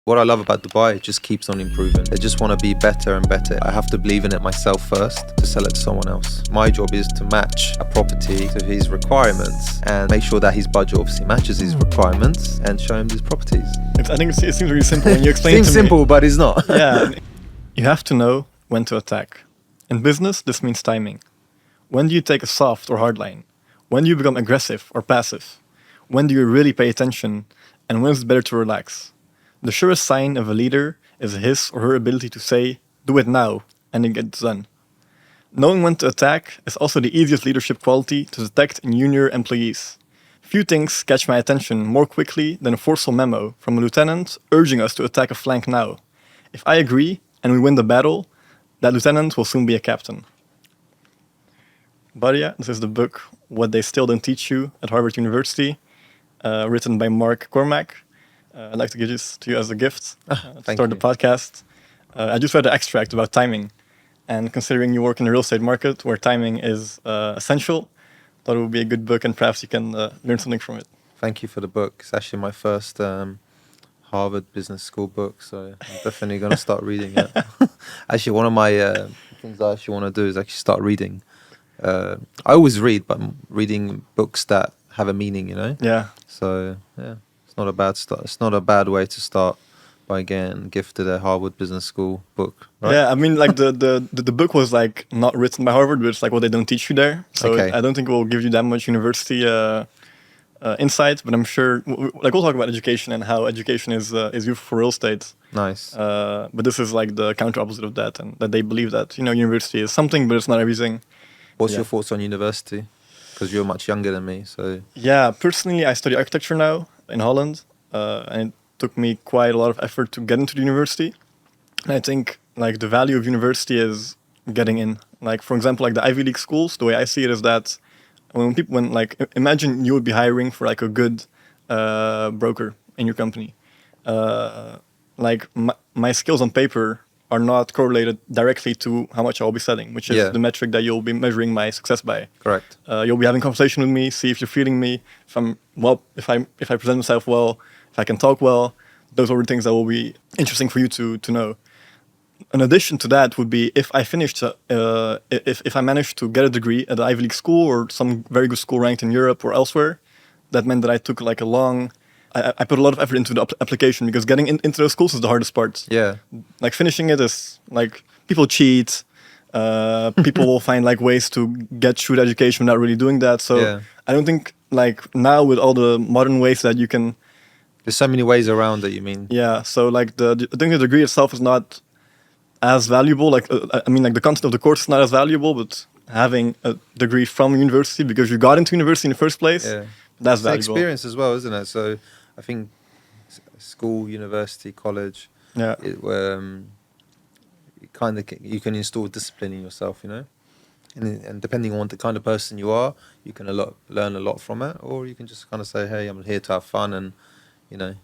What I love about Dubai, it just keeps on improving. They just want to be better and better. I have to believe in it myself first to sell it to someone else. My job is to match a property to his requirements and make sure that his budget obviously matches his requirements and show him these properties. I think it seems really simple when you explain it to me. Seems simple, but it's not. Yeah. You have to know when to attack. In business, this means timing. When do you take a soft or hard line? When do you become aggressive or passive? When do you really pay attention? And when is it better to relax? The surest sign of a leader is his or her ability to say, do it now, and it gets done. Knowing when to attack is also the easiest leadership quality to detect in junior employees. Few things catch my attention more quickly than a forceful memo from a lieutenant urging us to attack a flank now. If I agree and we win the battle, that lieutenant will soon be a captain. Bardia, this is the book What They Still Don't Teach You at Harvard University, written by Mark Cormack. I'd like to give this to you as a gift to start the podcast. I just read the extract about timing, and considering you work in the real estate market where timing is essential, thought it would be a good book and perhaps you can learn something from it. Thank you for the book. It's actually my first Harvard Business School book, so I'm definitely going to start reading it. Actually, one of my things I actually want to do is actually start reading. I always read, but I'm reading books that have a meaning, you know? Yeah. So, yeah. Not a bad start. It's not a bad way to start by getting gifted a Harvard Business School book, right? Yeah, I mean, like the book was like not written by Harvard, but it's like what they don't teach you there. So Okay. I don't think it will give you that much university insight. But I'm sure, like we'll talk about education and how education is useful for real estate. Nice. But this is like the counter opposite of that, and that they believe that university is something, but it's not everything. What's your thoughts on university? Because you're much younger than me, so Yeah, personally, I study architecture now in Holland, and it took me quite a lot of effort to get into the university. And I think like the value of university is getting in. Like for example, like the Ivy League schools, the way I see it is that when like imagine you would be hiring for like a good broker in your company. Like my skills on paper are not correlated directly to how much I'll be selling, which is the metric that you'll be measuring my success by. correct. You'll be having a conversation with me, see if you're feeling me, if I present myself well, if I can talk well. Those are the things that will be interesting for you to know. In addition to that would be if I finished, if I managed to get a degree at the Ivy League school or some very good school ranked in Europe or elsewhere, that meant that I took like I put a lot of effort into the application because getting into those schools is the hardest part. Yeah. Like finishing it is like people cheat. People will find like ways to get through the education without really doing that. So I don't think like now with all the modern ways that you can. There's so many ways around it, you mean? Yeah. So like I think the degree itself is not as valuable. Like I mean like the content of the course is not as valuable, but having a degree from university because you got into university in the first place, that's valuable. It's an experience as well, isn't it? So I think school, university, college, you can install discipline in yourself, you know, and depending on the kind of person you are, you can learn a lot from it, or you can just kind of say, hey, I'm here to have fun and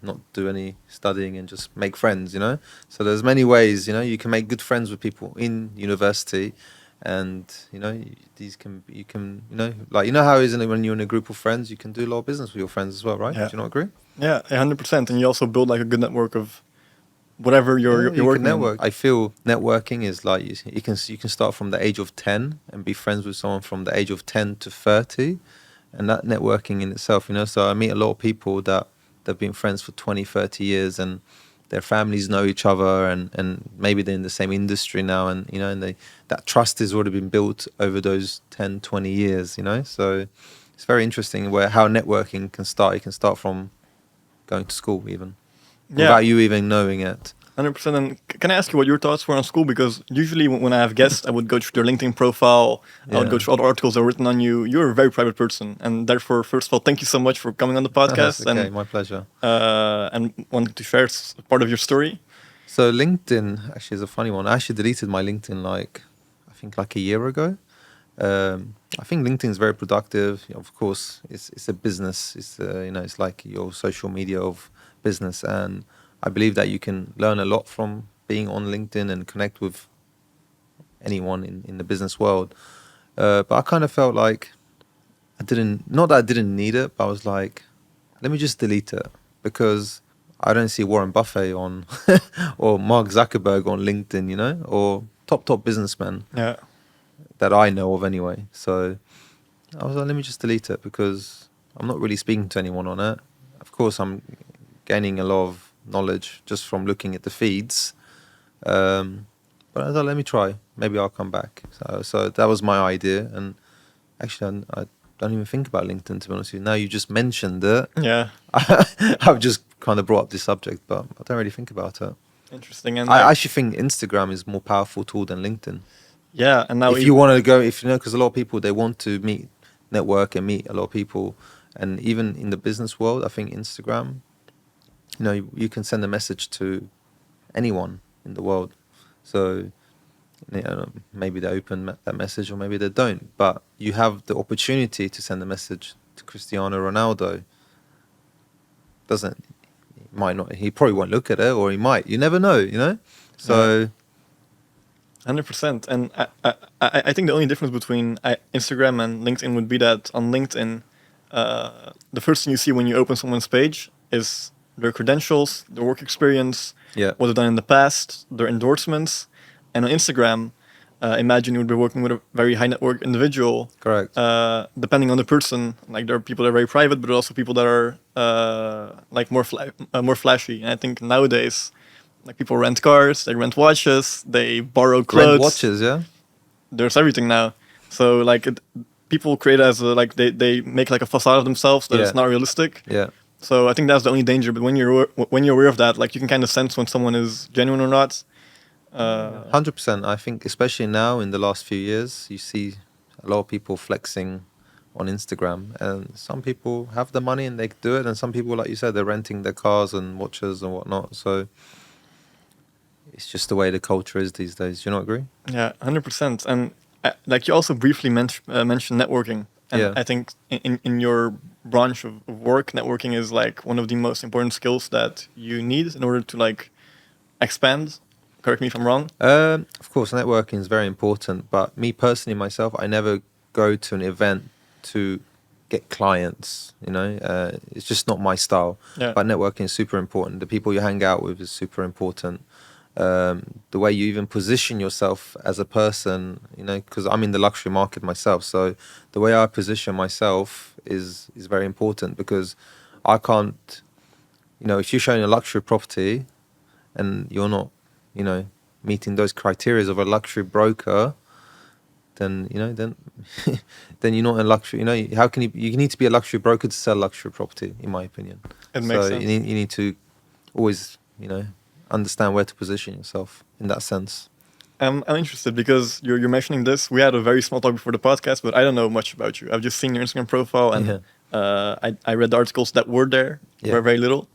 not do any studying and just make friends, you know. So there's many ways, you can make good friends with people in university, and you can like how isn't it when you're in a group of friends, you can do a lot of business with your friends as well, right? Do you not agree? Yeah, 100%. And you also build like a good network of whatever you're working network. I feel networking is like you can start from the age of 10 and be friends with someone from the age of 10 to 30, and that networking in itself, So I meet a lot of people that they've been friends for 20, 30 years, and their families know each other, and maybe they're in the same industry now, and that trust has already been built over those 10, 20 years, So it's very interesting how networking can start. It can start from going to school even, without you even knowing it. 100%. And can I ask you what your thoughts were on school? Because usually when I have guests, I would go through their LinkedIn profile. I would go through all the articles that are written on you. You're a very private person. And therefore, first of all, thank you so much for coming on the podcast. Okay, my pleasure. And wanting to share part of your story. So LinkedIn actually is a funny one. I actually deleted my LinkedIn I think a year ago. I think LinkedIn is very productive. Of course, it's a business. It's it's like your social media of business, and I believe that you can learn a lot from being on LinkedIn and connect with anyone in the business world. But I kind of felt like not that I didn't need it, but I was like, let me just delete it, because I don't see Warren Buffett on or Mark Zuckerberg on LinkedIn, you know, or top businessmen Yeah. that I know of anyway. So I was like, let me just delete it because I'm not really speaking to anyone on it. Of course, I'm gaining a lot of knowledge just from looking at the feeds. But I thought, let me try. Maybe I'll come back. So that was my idea. And actually, I don't even think about LinkedIn, to be honest with you. Now you just mentioned it. Yeah. I've just kind of brought up this subject, but I don't really think about it. Interesting. And I actually think Instagram is a more powerful tool than LinkedIn. yeah, and now If you want to go, if you know, because a lot of people, they want to network and meet a lot of people. And even in the business world, I think Instagram, you know, you can send a message to anyone in the world. So you know, maybe they open that message or maybe they don't. But you have the opportunity to send a message to Cristiano Ronaldo. Might not. He probably won't look at it, or he might. You never know, you know. So 100%. And I think the only difference between Instagram and LinkedIn would be that on LinkedIn, the first thing you see when you open someone's page is their credentials, their work experience, yeah, what they've done in the past, their endorsements. And on Instagram, imagine you would be working with a very high net worth individual. correct. Depending on the person, like there are people that are very private, but also people that are like more flashy. And I think nowadays, like people rent cars, they rent watches, they borrow clothes. Rent watches, yeah. There's everything now. So like people create as a, like they make like a facade of themselves that Yeah. is not realistic. Yeah. So I think that's the only danger. But when you're aware of that, like you can kind of sense when someone is genuine or not. 100%. I think, especially now in the last few years, you see a lot of people flexing on Instagram, and some people have the money and they do it, and some people, like you said, they're renting their cars and watches and whatnot. So it's just the way the culture is these days. Do you not agree? Yeah, 100%. And like you also briefly mentioned networking, and Yeah. I think in your branch of work, networking is like one of the most important skills that you need in order to like expand. Correct me if I'm wrong. Of course, networking is very important, but me personally, myself, I never go to an event to get clients. You know, it's just not my style. Yeah. But networking is super important. The people you hang out with is super important. The way you even position yourself as a person, you know, because I'm in the luxury market myself. So the way I position myself is very important, because I can't, you know, if you're showing a luxury property and you're not, you know, meeting those criteria of a luxury broker, then, you know, then you're not a luxury. You know, how can you need to be a luxury broker to sell luxury property, in my opinion. It makes sense. You need to always, you know, understand where to position yourself in that sense. I'm interested because you're mentioning this. We had a very small talk before the podcast, but I don't know much about you. I've just seen your Instagram profile, and I read the articles that were there. Yeah. Very little.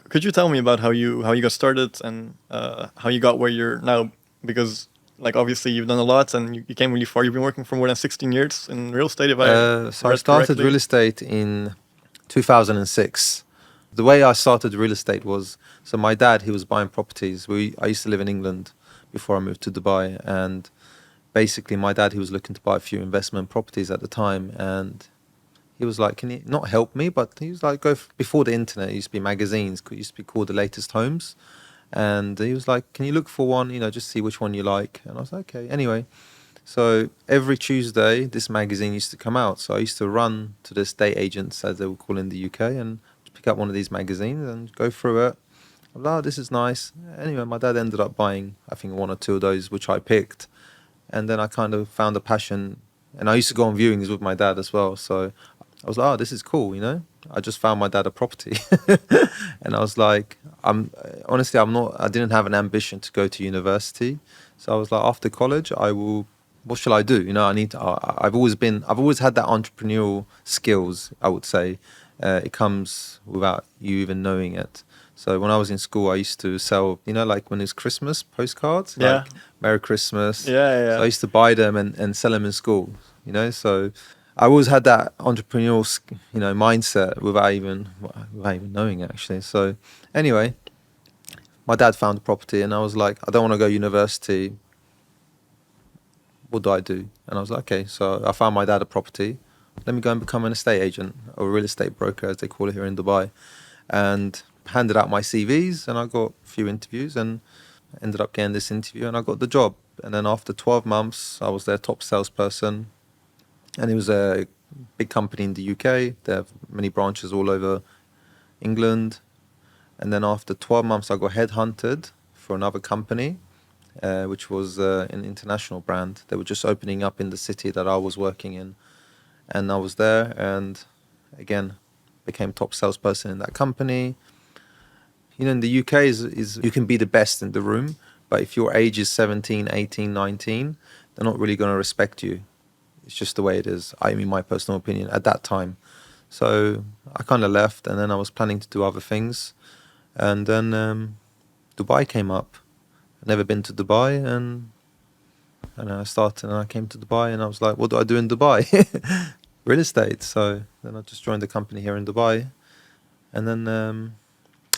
Could you tell me about how you got started and how you got where you're now? Because like obviously you've done a lot and you came really far. You've been working for more than 16 years in real estate. If So I started real estate in 2006. The way I started real estate was, so my dad, he was buying properties. I used to live in England before I moved to Dubai, and basically my dad, he was looking to buy a few investment properties at the time, and he was like, can you not help me? But he was like, before the internet, it used to be magazines, it used to be called The Latest Homes. And he was like, can you look for one, you know, just see which one you like? And I was like, okay. Anyway, so every Tuesday, this magazine used to come out. So I used to run to the estate agents, as they would call in the UK, and pick up one of these magazines and go through it. I was like, oh, this is nice. Anyway, my dad ended up buying, I think, one or two of those, which I picked. And then I kind of found a passion. And I used to go on viewings with my dad as well. So I was like, oh, this is cool, you know. I just found my dad a property. And I was like, I didn't have an ambition to go to university. So I was like, after college, what shall I do? You know, I've always had that entrepreneurial skills, I would say. It comes without you even knowing it. So when I was in school, I used to sell, you know, like when it's Christmas, postcards, like Merry Christmas. Yeah. So I used to buy them and sell them in school, you know. So I always had that entrepreneurial, you know, mindset without even knowing it, actually. So anyway, my dad found a property, and I was like, I don't want to go to university. What do I do? And I was like, okay. So I found my dad a property. Let me go and become an estate agent, or a real estate broker, as they call it here in Dubai. And handed out my CVs, and I got a few interviews, and ended up getting this interview, and I got the job. And then after 12 months, I was their top salesperson, and it was a big company in the UK. They have many branches all over England. And then after 12 months, I got headhunted for another company, which was an international brand. They were just opening up in the city that I was working in. And I was there, and again, became top salesperson in that company. You know, in the UK is you can be the best in the room, but if your age is 17, 18, 19, they're not really going to respect you. It's just the way it is. I mean, my personal opinion at that time. So I kind of left, and then I was planning to do other things. And then Dubai came up. I'd never been to Dubai, and I started, and I came to Dubai, and I was like, what do I do in Dubai? Real estate. So then I just joined the company here in Dubai. And then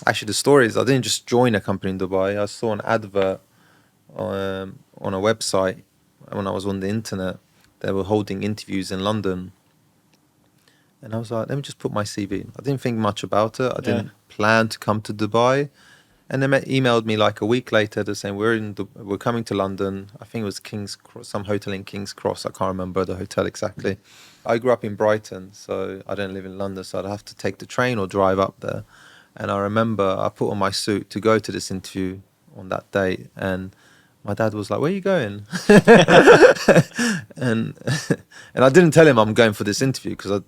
actually the story is I didn't just join a company in Dubai. I saw an advert on a website when I was on the internet. They were holding interviews in London. And I was like, let me just put my CV in. I didn't think much about it. I didn't plan to come to Dubai. And they emailed me like a week later. They're saying, we're coming to London. I think it was King's Cross, some hotel in King's Cross. I can't remember the hotel exactly. I grew up in Brighton, so I don't live in London. So I'd have to take the train or drive up there. And I remember I put on my suit to go to this interview on that date. And my dad was like, where are you going? and and I didn't tell him I'm going for this interview because I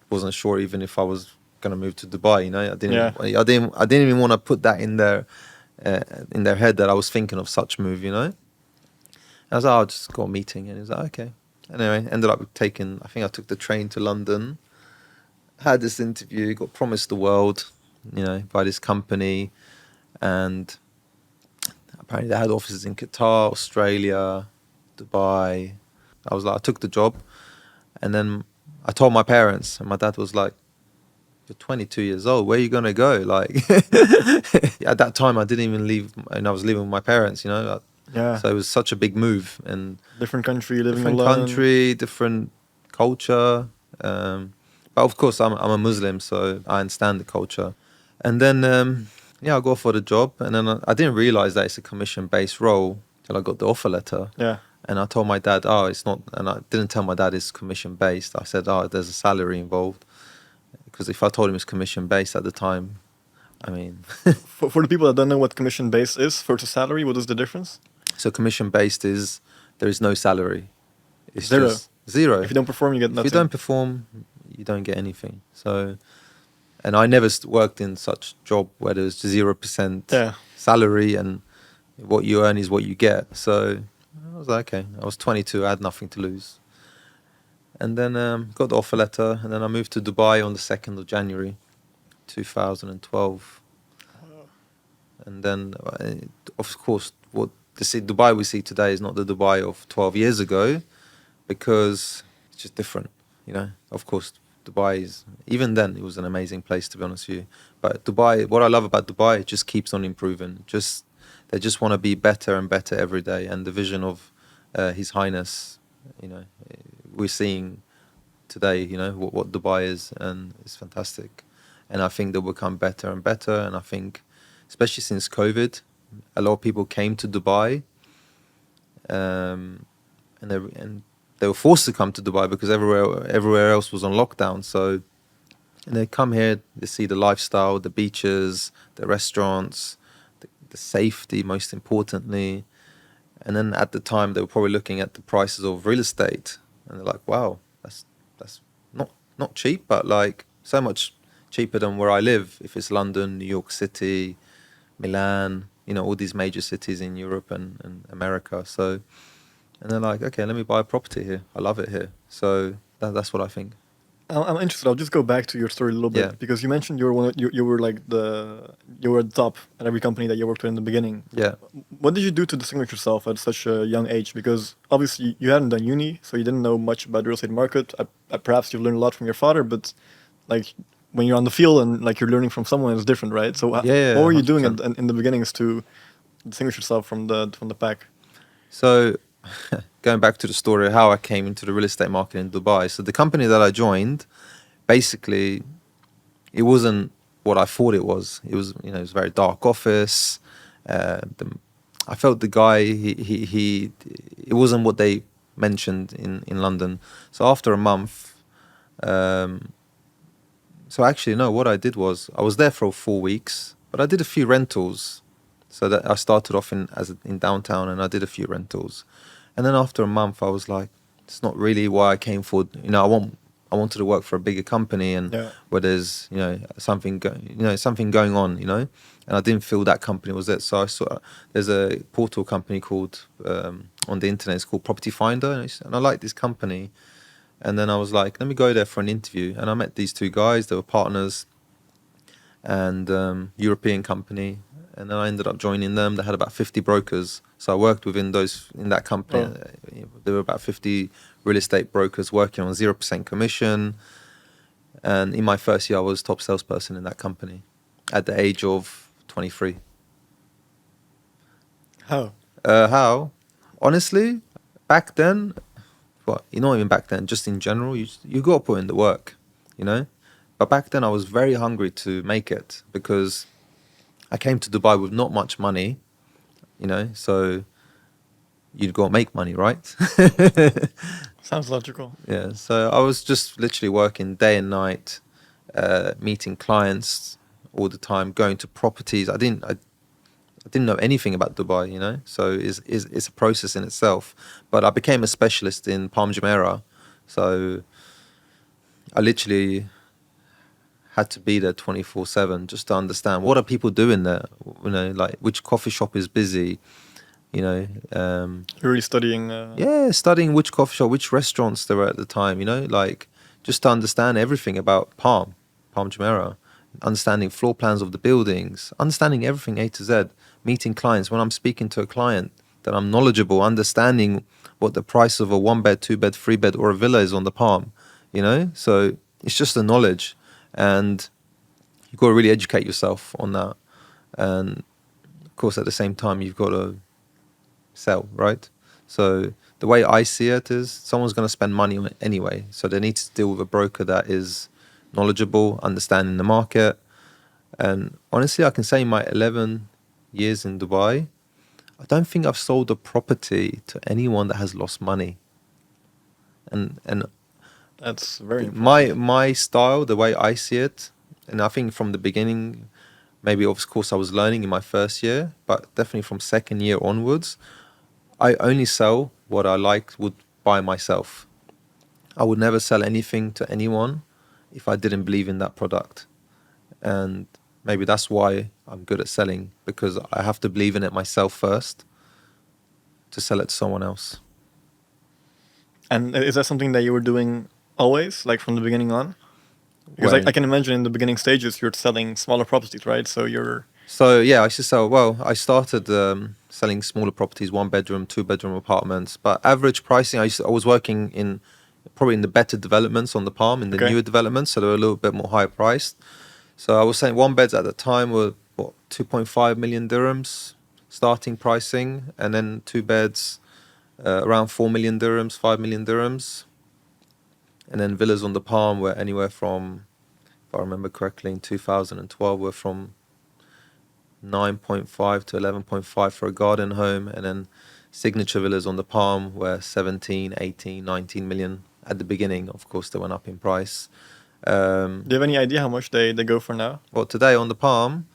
wasn't sure even if I was going to move to Dubai. You know, I didn't even want to put that in their head that I was thinking of such move. You know, I was like, I'll just go a meeting, and he was like, okay. Anyway, ended up taking. I think I took the train to London, had this interview, got promised the world, you know, by this company, and apparently they had offices in Qatar, Australia, Dubai. I was like, I took the job, and then I told my parents, and my dad was like, you're 22 years old, where are you going to go? Like, at that time, I didn't even leave, and I was living with my parents, you know. Yeah. So it was such a big move, and Different country, living different alone. country, different culture. But of course, I'm a Muslim, so I understand the culture. And then, I go for the job, and then I didn't realize that it's a commission-based role till I got the offer letter. Yeah. And I told my dad, oh, it's not, and I didn't tell my dad it's commission-based. I said, oh, there's a salary involved. Because if I told him it's commission-based at the time, I mean... For the people that don't know what commission-based is versus salary, what is the difference? So commission-based is, there is no salary. It's Zero. just zero. If you don't perform, you get nothing. If you don't perform, you don't get anything. So, and I never worked in such job where there's 0% salary and what you earn is what you get. So I was like, okay. I was 22. I had nothing to lose. And then got the offer letter, and then I moved to Dubai on the 2nd of January, 2012. And then, of course, what the Dubai we see today is not the Dubai of 12 years ago, because it's just different, you know. Of course, Dubai is, even then, it was an amazing place, to be honest with you. But Dubai, what I love about Dubai, it just keeps on improving. They just want to be better and better every day. And the vision of His Highness, you know, we're seeing today, you know, what Dubai is, and it's fantastic. And I think they'll become better and better. And I think, especially since COVID, a lot of people came to Dubai, and they were forced to come to Dubai because everywhere else was on lockdown. So, and they come here, they see the lifestyle, the beaches, the restaurants, the safety, most importantly. And then at the time, they were probably looking at the prices of real estate, and they're like, "Wow, that's not cheap, but like so much cheaper than where I live. If it's London, New York City, Milan, you know, all these major cities in Europe and America." So, and they're like, "Okay, let me buy a property here. I love it here." So that's what I think. I'm interested. I'll just go back to your story a little bit because you mentioned you were like you were at the top at every company that you worked with in the beginning. Yeah. What did you do to distinguish yourself at such a young age? Because obviously you hadn't done uni, so you didn't know much about the real estate market. Perhaps you've learned a lot from your father, but like when you're on the field and like you're learning from someone, it's different, right? So what were you doing in the beginnings to distinguish yourself from the pack? So, going back to the story of how I came into the real estate market in Dubai. So the company that I joined, basically, it wasn't what I thought it was. It was, you know, it was a very dark office. I felt the guy, it wasn't what they mentioned in London. So after a month, um, so actually, no, what I did was I was there for 4 weeks, but I did a few rentals. So that I started off in downtown, and I did a few rentals, and then after a month, I was like, it's not really why I came for. You know, I wanted to work for a bigger company, and Yeah. where there's, you know, something going on, you know, and I didn't feel that company was it. So I saw there's a portal company called on the internet. It's called Property Finder, and I like this company. And then I was like, let me go there for an interview. And I met these two guys. They were partners, and European company. And then I ended up joining them. They had about 50 brokers. So I worked in that company. Oh. There were about 50 real estate brokers working on 0% commission. And in my first year, I was top salesperson in that company at the age of 23. How? How? Honestly, back then, well, not even back then, just in general, you got to put in the work, you know? But back then, I was very hungry to make it because I came to Dubai with not much money, you know? So you'd got to make money, right? Sounds logical. Yeah. So I was just literally working day and night, meeting clients all the time, going to properties. I didn't know anything about Dubai, you know, so it's a process in itself. But I became a specialist in Palm Jumeirah, so I literally had to be there 24/7 just to understand what are people doing there, you know, like which coffee shop is busy, you know, You're really studying. yeah, studying which coffee shop, which restaurants there were at the time, you know, like just to understand everything about Palm Jumeirah, understanding floor plans of the buildings, understanding everything A to Z, meeting clients. When I'm speaking to a client, that I'm knowledgeable, understanding what the price of a 1 bed, 2 bed, 3 bed, or a villa is on the Palm, you know. So it's just the knowledge, and you've got to really educate yourself on that. And of course, at the same time, you've got to sell, right? So the way I see it is someone's going to spend money on it anyway. So they need to deal with a broker that is knowledgeable, understanding the market. And honestly, I can say in my 11 years in Dubai, I don't think I've sold a property to anyone that has lost money. And That's very my impressive. my style, the way I see it, and I think from the beginning, maybe of course I was learning in my first year, but definitely from second year onwards, I only sell what I would buy myself. I would never sell anything to anyone if I didn't believe in that product. And maybe that's why I'm good at selling, because I have to believe in it myself first to sell it to someone else. And is that something that you were doing always, like from the beginning on? Because I When can imagine in the beginning stages you're selling smaller properties, right? So you're So yeah, I should sell. Well, I started selling smaller properties, 1 bedroom, 2 bedroom apartments. But average pricing, I was working in probably in the better developments on the Palm, in the okay. newer developments, so they were a little bit more higher priced. So I was saying 1 beds at the time were what 2.5 million dirhams starting pricing, and then 2 beds around 4 million dirhams, 5 million dirhams, and then villas on the Palm were anywhere from, if I remember correctly, in 2012 were from 9.5 to 11.5 for a garden home, and then signature villas on the Palm were 17, 18, 19 million at the beginning. Of course, they went up in price. Do you have any idea how much they go for now? Well, today on the Palm,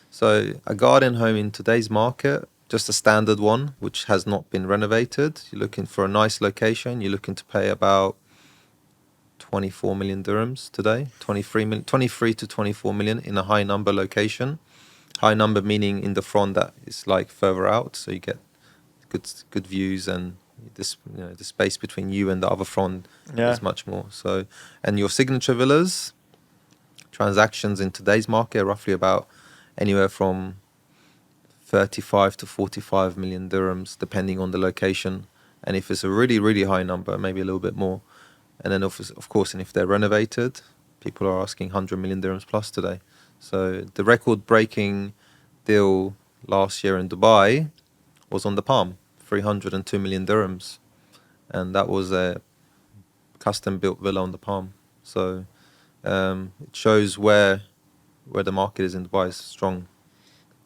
so a garden home in today's market, just a standard one, which has not been renovated. You're looking for a nice location. You're looking to pay about 24 million dirhams today, 23 to 24 million in a high number location. High number meaning in the front that is like further out, so you get good views, and this, you know, the space between you and the other front Yeah. is much more. So, and your signature villas transactions in today's market are roughly about anywhere from 35 to 45 million dirhams, depending on the location. And if it's a really high number, maybe a little bit more. And then of course, and if they're renovated, people are asking 100 million dirhams plus today. So the record-breaking deal last year in Dubai was on the Palm, 302 million dirhams, and that was a custom-built villa on the Palm. So it shows where where the market is in Dubai is strong.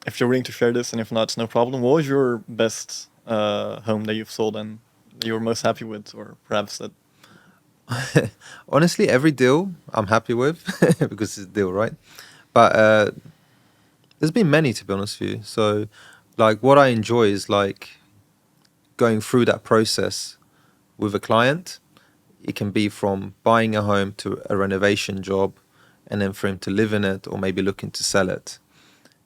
If you're willing to share this, and if not, it's no problem. What was your best home that you've sold and that you were most happy with, or perhaps that? Honestly, every deal I'm happy with because it's a deal, right? But there's been many, to be honest with you. So, like, what I enjoy is like going through that process with a client. It can be from buying a home to a renovation job, and then for him to live in it or maybe looking to sell it.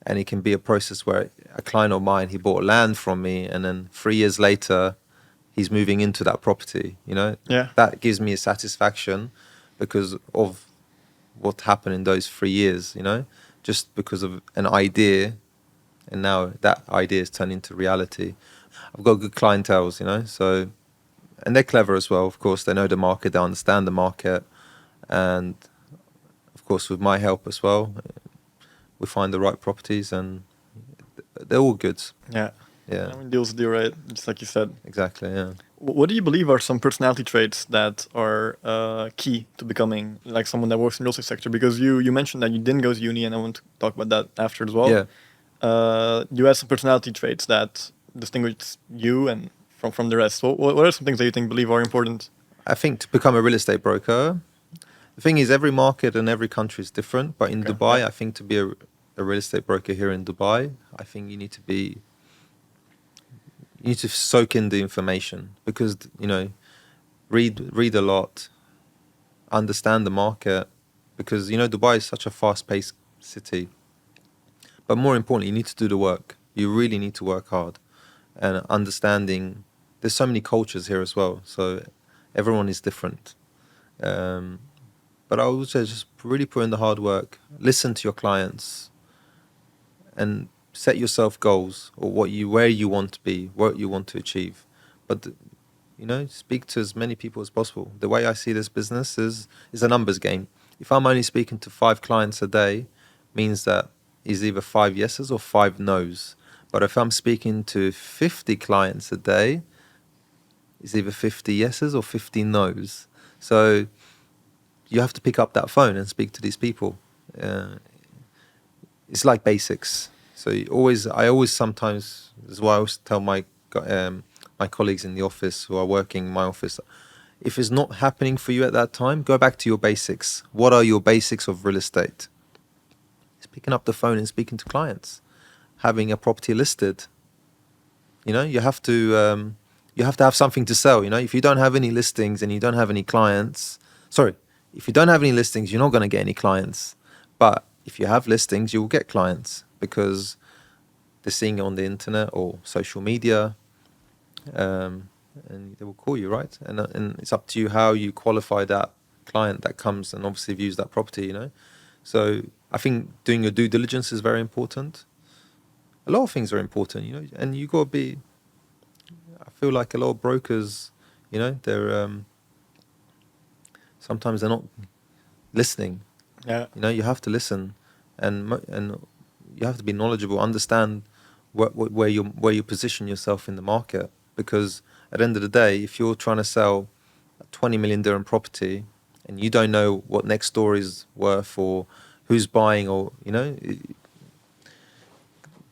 And it can be a process where a client of mine, he bought land from me, and then 3 years later, he's moving into that property. You know, Yeah, that gives me a satisfaction because of what happened in those 3 years. You know, just because of an idea, and now that idea is turned into reality. I've got good clientels, you know, so and they're clever as well. Of course, they know the market, they understand the market, and of course, with my help as well, we find the right properties, and they're all good. yeah. Yeah, I mean, deals do right, just like you said. exactly. Yeah. What do you believe are some personality traits that are key to becoming like someone that works in the real estate sector? Because you mentioned that you didn't go to uni, and I want to talk about that after as well. Yeah, You have some personality traits that distinguish you and from the rest. What are some things that you think believe are important? I think to become a real estate broker, the thing is, every market and every country is different. But in Okay. Dubai, Yeah. I think to be a real estate broker here in Dubai, I think you need to soak in the information because you know read a lot, understand the market, because you know Dubai is such a fast-paced city. But more importantly, you need to do the work. You really need to work hard and understanding. There's so many cultures here as well, so everyone is different. Um, but I would say just really put in the hard work. Listen to your clients and set yourself goals or where you want to be, what you want to achieve. But you know, speak to as many people as possible. The way I see this business is a numbers game. If I'm only speaking to 5 clients a day, means that is either 5 yeses or 5 nos. But if I'm speaking to 50 clients a day, it's either 50 yeses or 50 nos. So you have to pick up that phone and speak to these people. Uh, it's like basics. So I always sometimes, this is why I always tell my colleagues in the office who are working in my office, if it's not happening for you at that time, go back to your basics. What are your basics of real estate? It's picking up the phone and speaking to clients, having a property listed. You know, you have to have something to sell. You know, if you don't have any listings and you don't have any clients, sorry, if you don't have any listings, you're not going to get any clients. But if you have listings, you will get clients because they're seeing it on the internet or social media, and they will call you, right? And it's up to you how you qualify that client that comes and obviously views that property. You know, so I think doing your due diligence is very important. A lot of things are important, you know, and you got to be. I feel like a lot of brokers, you know, sometimes they're not listening. Yeah. You know, you have to listen, and you have to be knowledgeable, understand where you position yourself in the market. Because at the end of the day, if you're trying to sell a 20 million dirham property and you don't know what next door is worth or who's buying, or you know,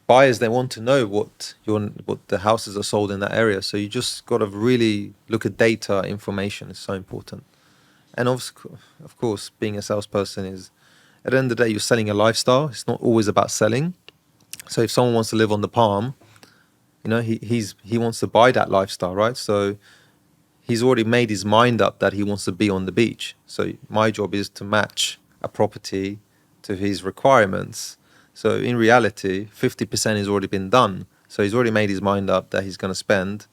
buyers, they want to know what the houses are sold in that area. So you just got to really look at data. Information is so important. And of course, being a salesperson is, at the end of the day, you're selling a lifestyle. It's not always about selling. So if someone wants to live on the palm, you know, he wants to buy that lifestyle, right? So he's already made his mind up that he wants to be on the beach. So my job is to match a property to his requirements. So in reality, 50% has already been done. So he's already made his mind up that he's going to spend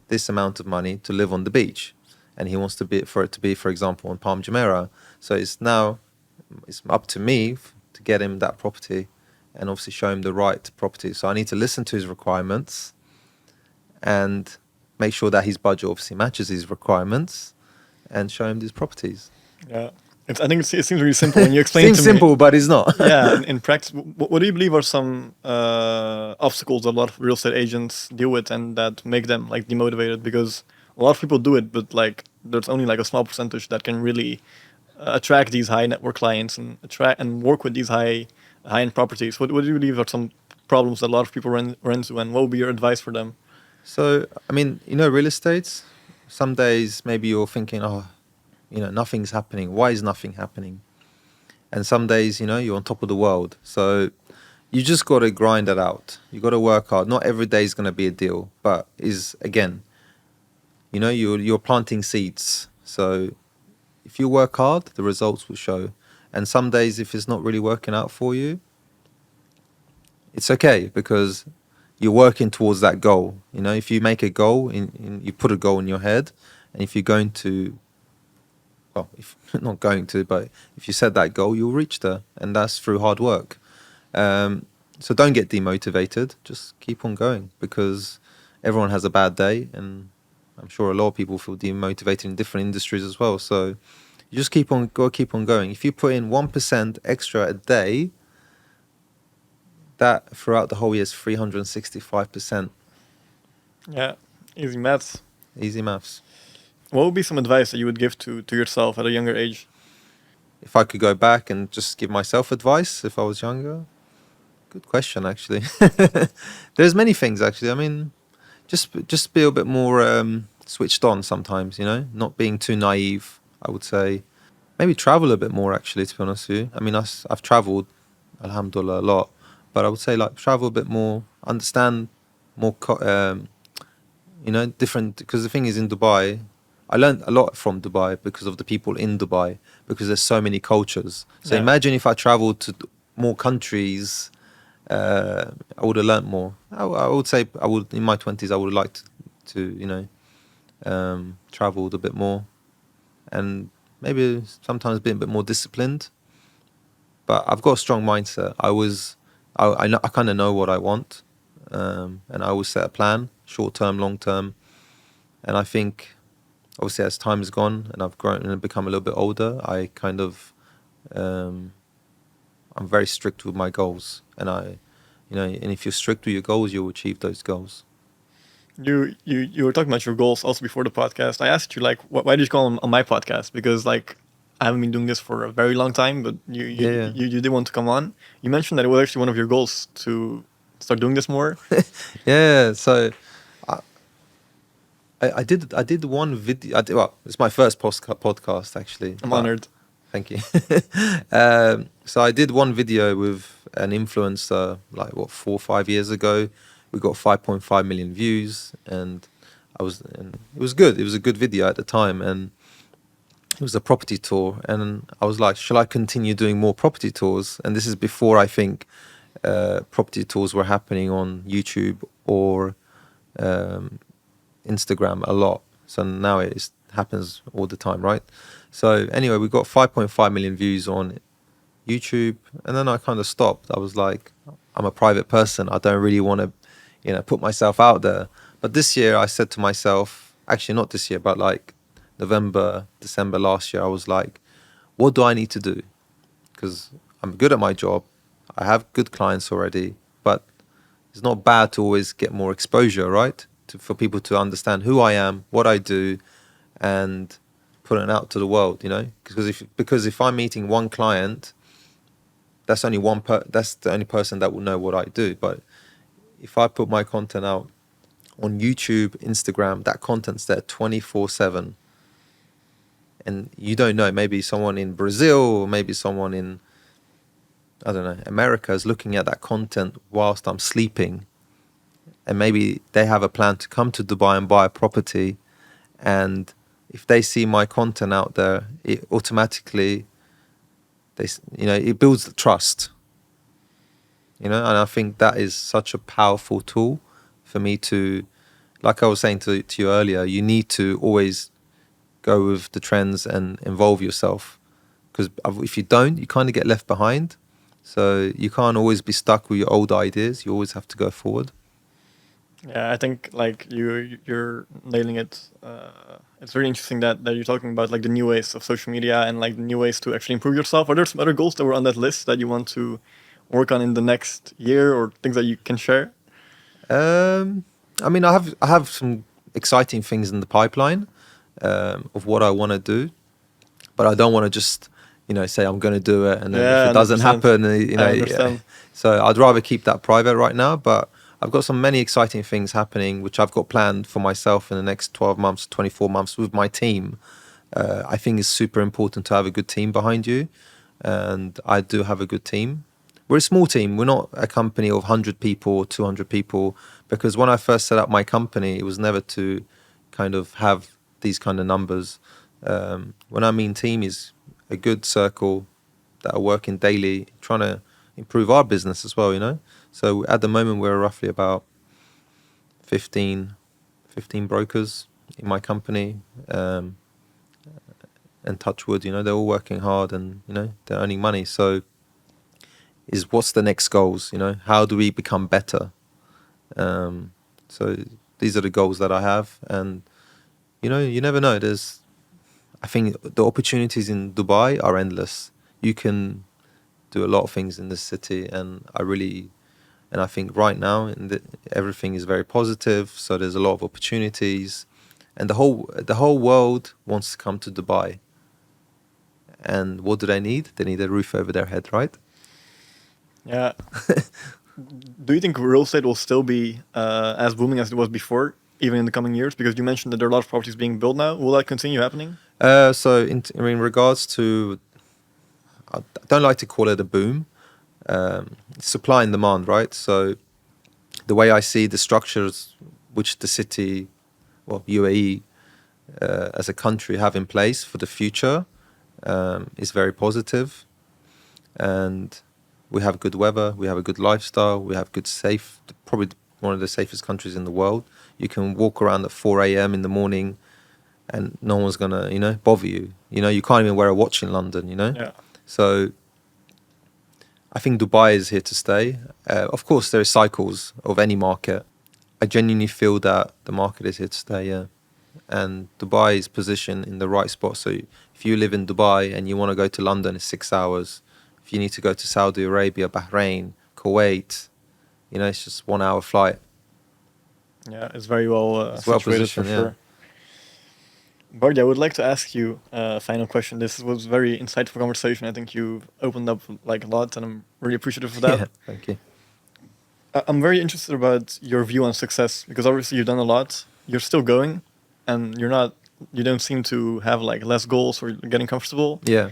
this amount of money to live on the beach, and he wants it to be, for example, on Palm Jumeirah. So it's up to me to get him that property, and obviously show him the right property. So I need to listen to his requirements and make sure that his budget obviously matches his requirements, and show him these properties. Yeah. I think it seems really simple when you explain it Seems to simple, me. but it's not. Yeah, in practice, what do you believe are some obstacles that a lot of real estate agents deal with and that make them like demotivated? Because a lot of people do it, but like there's only like a small percentage that can really attract these high net worth clients and attract and work with these high high-end properties. What do you believe are some problems that a lot of people run into, and what would be your advice for them? So, I mean, real estate, some days maybe you're thinking, oh, nothing's happening. Why is nothing happening? And some days, you're on top of the world. So you just got to grind it out. You got to work hard. Not every day is going to be a deal, but is again, you're planting seeds. So if you work hard, the results will show. And some days, if it's not really working out for you, it's okay because you're working towards that goal. If you make a goal, you put a goal in your head, and if you're going to, well, if not going to, but if you set that goal, you'll reach there, and that's through hard work. So don't get demotivated. Just keep on going because everyone has a bad day, and I'm sure a lot of people feel demotivated in different industries as well. So you just keep on going. If you put in 1% extra a day, that throughout the whole year is 365%. Yeah, easy maths. Easy maths. What would be some advice that you would give to yourself at a younger age? If I could go back and just give myself advice if I was younger, good question actually. There's many things actually. I mean, just be a bit more switched on sometimes. Not being too naive. I would say maybe travel a bit more actually. To be honest with you, I mean, I've travelled, alhamdulillah, a lot, but I would say like travel a bit more, understand more. Different, because the thing is in Dubai, I learned a lot from Dubai because of the people in Dubai, because there's so many cultures. So Yeah. imagine if I traveled to more countries, I would have learnt more. I would say I would in my 20s I would have liked to traveled a bit more, and maybe sometimes being a bit more disciplined. But I've got a strong mindset. I kind of know what I want, and I always set a plan, short term, long term. And I think, obviously, as time has gone and I've grown and become a little bit older, I kind of, I'm very strict with my goals. And if you're strict with your goals, you'll achieve those goals. You were talking about your goals also before the podcast. I asked you like, why did you call on my podcast? Because like I haven't been doing this for a very long time, but Yeah, you did want to come on. You mentioned that it was actually one of your goals to start doing this more. yeah. Yeah, so I, I did one video. Well, it's my first podcast actually. I'm But honored. thank you. So I did one video with an influencer like 4 or 5 years ago. We got 5.5 million views, and it was good. It was a good video at the time, and it was a property tour. And I was like, shall I continue doing more property tours? And this is before I think property tours were happening on YouTube or um, Instagram a lot. So now happens all the time, right? So anyway, we got 5.5 million views on YouTube, and then I kind of stopped. I was like, I'm a private person. I don't really want to, put myself out there. But this year, I said to myself, actually not this year, but like November, December last year, I was like, what do I need to do? Because I'm good at my job. I have good clients already, but it's not bad to always get more exposure, right? For people to understand who I am, what I do, and putting it out to the world, because if I'm meeting one client, that's only that's the only person that will know what I do. But if I put my content out on YouTube, Instagram, that content's there 24/7, and you don't know, maybe someone in Brazil or maybe someone in, I don't know, America is looking at that content whilst I'm sleeping, and maybe they have a plan to come to Dubai and buy a property, and if they see my content out there, it automatically, it builds the trust, and I think that is such a powerful tool for me to, like I was saying to you earlier, you need to always go with the trends and involve yourself, because if you don't, you kind of get left behind. So you can't always be stuck with your old ideas. You always have to go forward. Yeah, I think like you're nailing it. It's very interesting that you're talking about like the new ways of social media and like the new ways to actually improve yourself. Are there some other goals that were on that list that you want to work on in the next year, or things that you can share? Um, I mean, I have some exciting things in the pipeline of what I want to do, but I don't want to just, say I'm going to do it, and then if Yeah, it doesn't 100%. happen, I understand. so I'd rather keep that private right now. But I've got some many exciting things happening, which I've got planned for myself in the next 12 months, 24 months with my team. I think it's super important to have a good team behind you, and I do have a good team. We're a small team. We're not a company of 100 people or 200 people, because when I first set up my company, it was never to kind of have these kind of numbers. When I mean team, is a good circle that are working daily, trying to improve our business as well. So at the moment, we're roughly about 15 brokers in my company. And touch wood, they're all working hard, and they're earning money. So what's the next goals? How do we become better? So these are the goals that I have, and you never know. I think the opportunities in Dubai are endless. You can do a lot of things in this city, and I think right now everything is very positive. So there's a lot of opportunities, and the whole world wants to come to Dubai. And what do they need? They need a roof over their head, right? Yeah. Do you think real estate will still be as booming as it was before, even in the coming years? Because you mentioned that there are a lot of properties being built now. Will that continue happening? So in regards to, I don't like to call it a boom. Supply and demand, right? So the way I see the structures which the city, well, UAE as a country have in place for the future is very positive. And we have good weather, we have a good lifestyle, we have probably one of the safest countries in the world. You can walk around at 4 a.m. in the morning and no one's going to, bother you. You can't even wear a watch in London. Yeah. So I think Dubai is here to stay. Of course, there are cycles of any market. I genuinely feel that the market is here to stay, yeah. And Dubai is positioned in the right spot. So if you live in Dubai and you want to go to London, it's 6 hours. If you need to go to Saudi Arabia, Bahrain, Kuwait, it's just 1 hour flight. Yeah, it's very well It's well situated positioned, for sure. Bardia, I would like to ask you a final question. This was a very insightful conversation. I think you've opened up like a lot, and I'm really appreciative of that. Yeah, thank you. I'm very interested about your view on success, because obviously you've done a lot. You're still going, and you don't seem to have like less goals or getting comfortable. Yeah.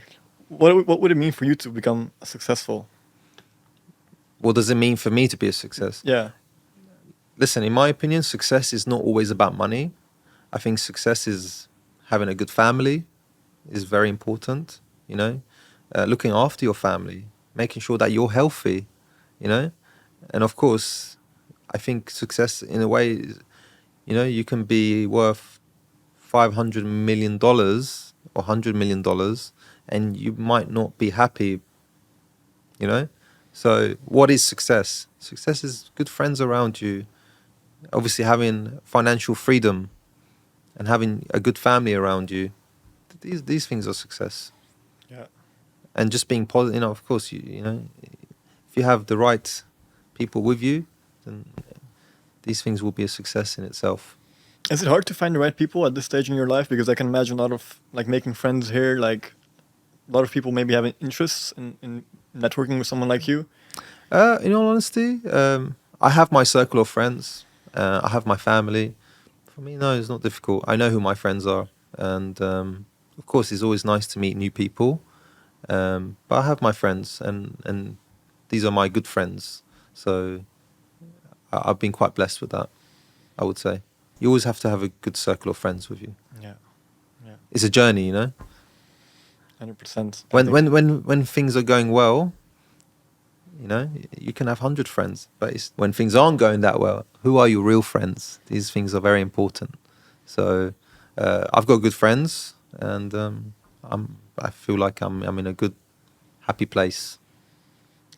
What would it mean for you to become successful? What does it mean for me to be a success? Yeah. Listen, in my opinion, success is not always about money. I think success is having a good family is very important, looking after your family, making sure that you're healthy, and of course, I think success in a way is, you can be worth $500 million or $100 million and you might not be happy, So what is success? Success is good friends around you, obviously having financial freedom and having a good family around you. These things are success. Yeah. And just being positive, of course, if you have the right people with you, then these things will be a success in itself. Is it hard to find the right people at this stage in your life? Because I can imagine a lot of like making friends here, like a lot of people maybe having interests in networking with someone like you. In all honesty, I have my circle of friends. I have my family. For me, no, it's not difficult. I know who my friends are. And of course, it's always nice to meet new people. But I have my friends, and these are my good friends. So I've been quite blessed with that, I would say. You always have to have a good circle of friends with you. Yeah. Yeah. It's a journey, 100%. When things are going well, you can have 100 friends. But it's when things aren't going that well, who are your real friends? These things are very important. So I've got good friends, and I feel like I'm in a good, happy place.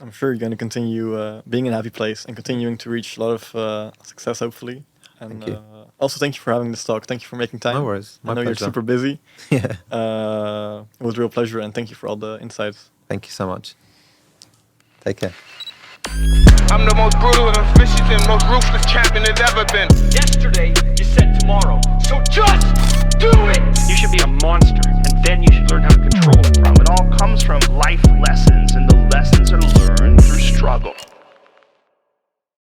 I'm sure you're going to continue being in a happy place and continuing to reach a lot of success, hopefully. And Thank you. Also, thank you for having this talk. Thank you for making time. No worries. My I know pleasure. you're super busy. Yeah. It was a real pleasure, and thank you for all the insights. Thank you so much. Take care. I'm the most brutal and vicious and most ruthless champion there's ever been. Yesterday, you said tomorrow. So just do it! You should be a monster, and then you should learn how to control it. It all comes from life lessons, and the lessons are learned through struggle.